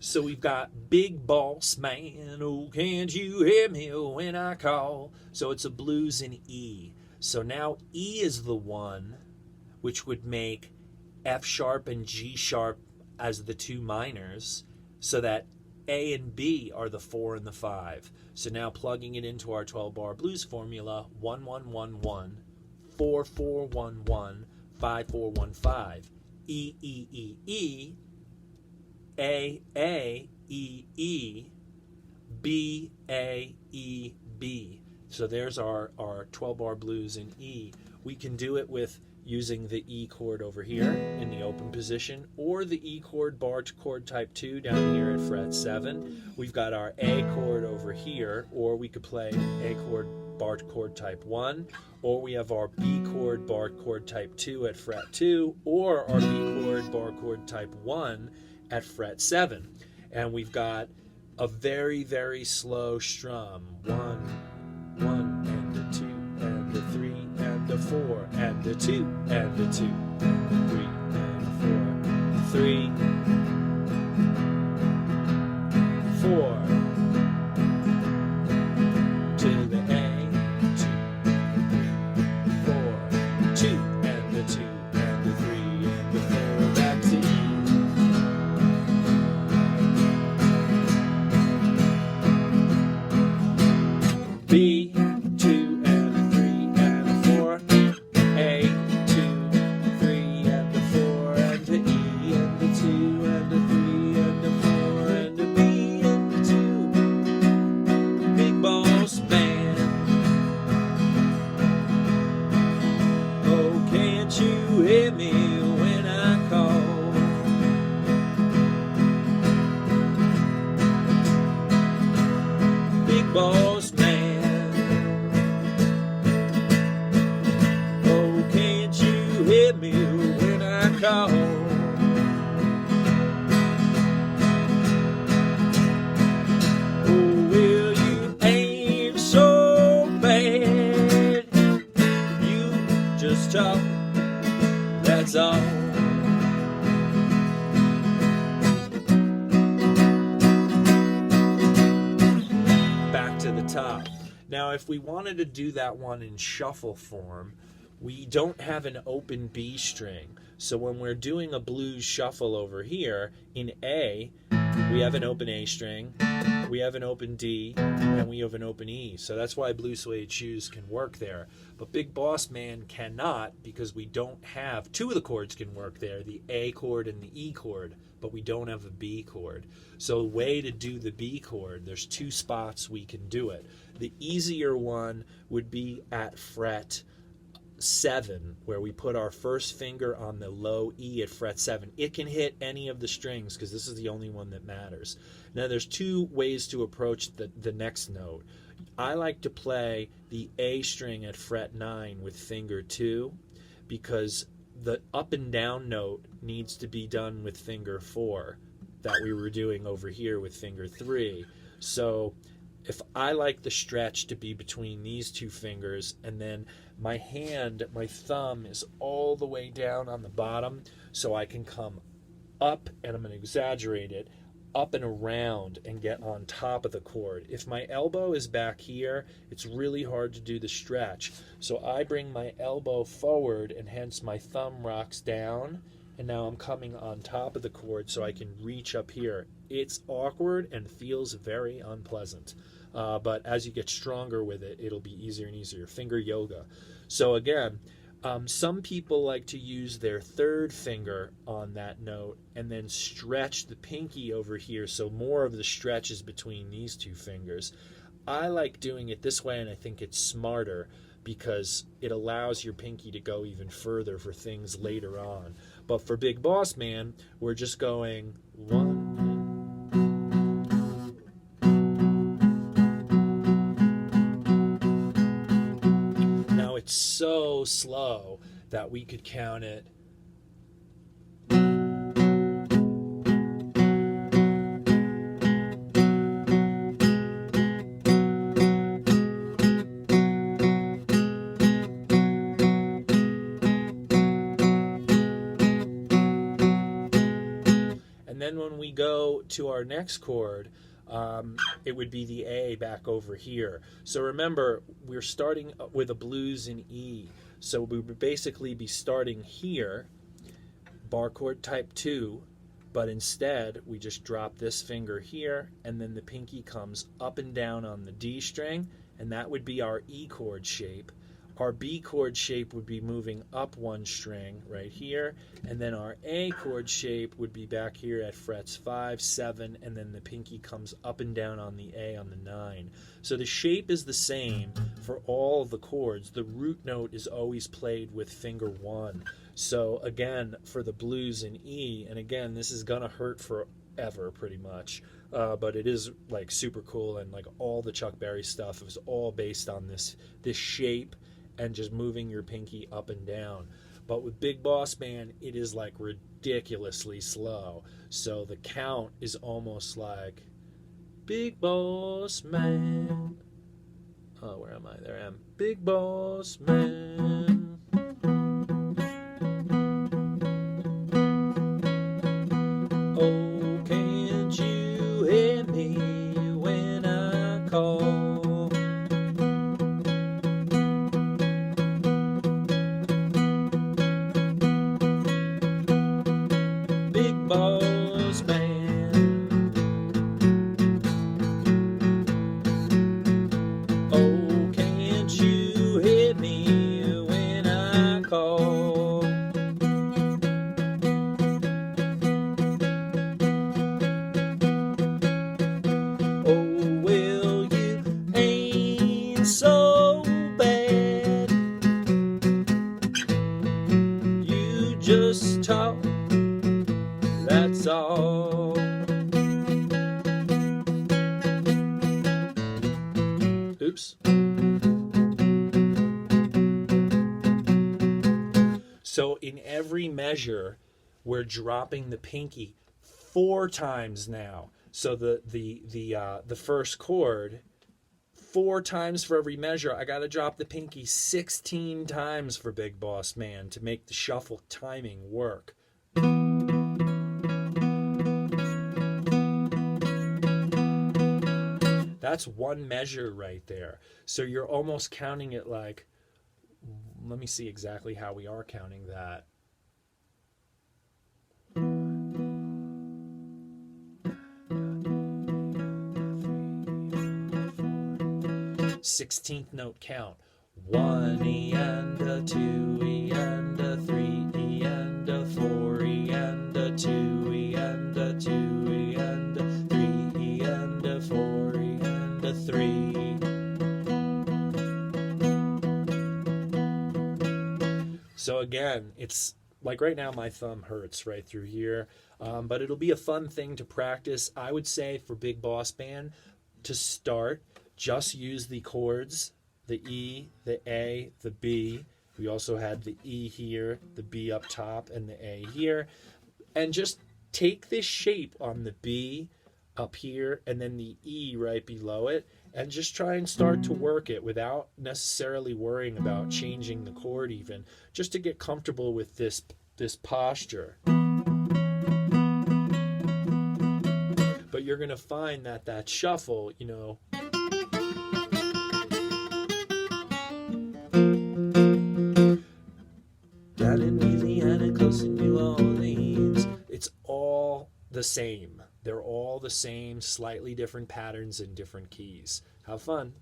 So we've got Big Boss Man, oh, can't you hear me when I call? So it's a blues in E. So now E is the one which would make F sharp and G sharp as the two minors, so that A and B are the 4 and the 5. So now plugging it into our 12-bar blues formula, 1-1-1-1, 4-4-1-1, 5-4-1-5, E, E, E, E, A, A, E, E, B, A, E, B. So there's our 12-bar blues in E. We can do it with using the E chord over here in the open position, or the E chord, bar chord type 2 down here at fret 7. We've got our A chord over here, or we could play A chord, bar chord type 1, or we have our B chord, bar chord type 2 at fret 2, or our B chord, bar chord type 1 at fret 7. And we've got a very, very slow strum. 1, 1, and a 2, and a 3, and a 4, and a 2, and a 2, and a 3, and a 4, 3, 4, to the A, 2, 3, 4, 2, and a 2, and a 3, and a 4, back to E. B, 2, and a 3, and a 4, A, 2, 3, and a 4, and a E, and a 2, and a 3, and a 4, and a B, and a 2. Big Boss Man. Oh, can't you hear me when I call? Big Boss Man. Hear me when I call. Oh, well, you ain't so bad. You just talk, that's all. Back to the top. Now, if we wanted to do that one in shuffle form, we don't have an open B string. So when we're doing a blues shuffle over here, in A, we have an open A string, we have an open D, and we have an open E. So that's why Blue Suede Shoes can work there. But Big Boss Man cannot, because we don't have, two of the chords can work there, the A chord and the E chord, but we don't have a B chord. So the way to do the B chord, there's two spots we can do it. The easier one would be at fret 7, where we put our first finger on the low E at fret 7. It can hit any of the strings because this is the only one that matters. Now there's two ways to approach the next note. I like to play the A string at fret 9 with finger 2 because the up and down note needs to be done with finger 4 that we were doing over here with finger 3. So if I like the stretch to be between these two fingers, and then my hand, my thumb is all the way down on the bottom, so I can come up, and I'm going to exaggerate it, up and around and get on top of the chord. If my elbow is back here, it's really hard to do the stretch. So I bring my elbow forward, and hence my thumb rocks down, and now I'm coming on top of the chord so I can reach up here. It's awkward and feels very unpleasant. But as you get stronger with it, it'll be easier and easier. Finger yoga. So again, some people like to use their third finger on that note and then stretch the pinky over here so more of the stretch is between these two fingers. I like doing it this way, and I think it's smarter because it allows your pinky to go even further for things later on. But for Big Boss Man, we're just going 1, it's so slow that we could count it. And then when we go go to our next chord, it would be the A back over here. So remember, we're starting with a blues in E. So we would basically be starting here, bar chord type 2, but instead we just drop this finger here, and then the pinky comes up and down on the D string, and that would be our E chord shape. Our B chord shape would be moving up one string right here, and then our A chord shape would be back here at frets 5, 7, and then the pinky comes up and down on the A on the 9. So the shape is the same for all of the chords. The root note is always played with finger 1. So again, for the blues in E, and again, this is gonna hurt forever pretty much, but it is like super cool, and like all the Chuck Berry stuff is all based on this shape and just moving your pinky up and down. But with Big Boss Man, it is like ridiculously slow. So the count is almost like Big Boss Man. Oh, where am I? There I am. Big Boss Man. Oh, can't you hear me when I call? Boss Man. Oh, can't you hear me when I call? Oh, well, you ain't so bad. You just talk, that's all. Oops. So in every measure, we're dropping the pinky 4 times now. So the first chord, 4 times for every measure. I got to drop the pinky 16 times for Big Boss Man to make the shuffle timing work. That's one measure right there. So you're almost counting it like, let me see exactly how we are counting that. 16th note count. 1 E and a 2 E and a 3 E and a 4 E and a 2 E and a 2 E and a 3 E and a 4 E and a 3. So again, it's like right now my thumb hurts right through here, but it'll be a fun thing to practice. I would say for Big Boss Band, to start, just use the chords, the E, the A, the B. We also had the E here, the B up top, and the A here. And just take this shape on the B up here and then the E right below it, and just try and start to work it without necessarily worrying about changing the chord even, just to get comfortable with this posture. But you're going to find that that shuffle, you know, down in Louisiana, close to New Orleans, it's all the same. They're all the same, slightly different patterns and different keys. Have fun.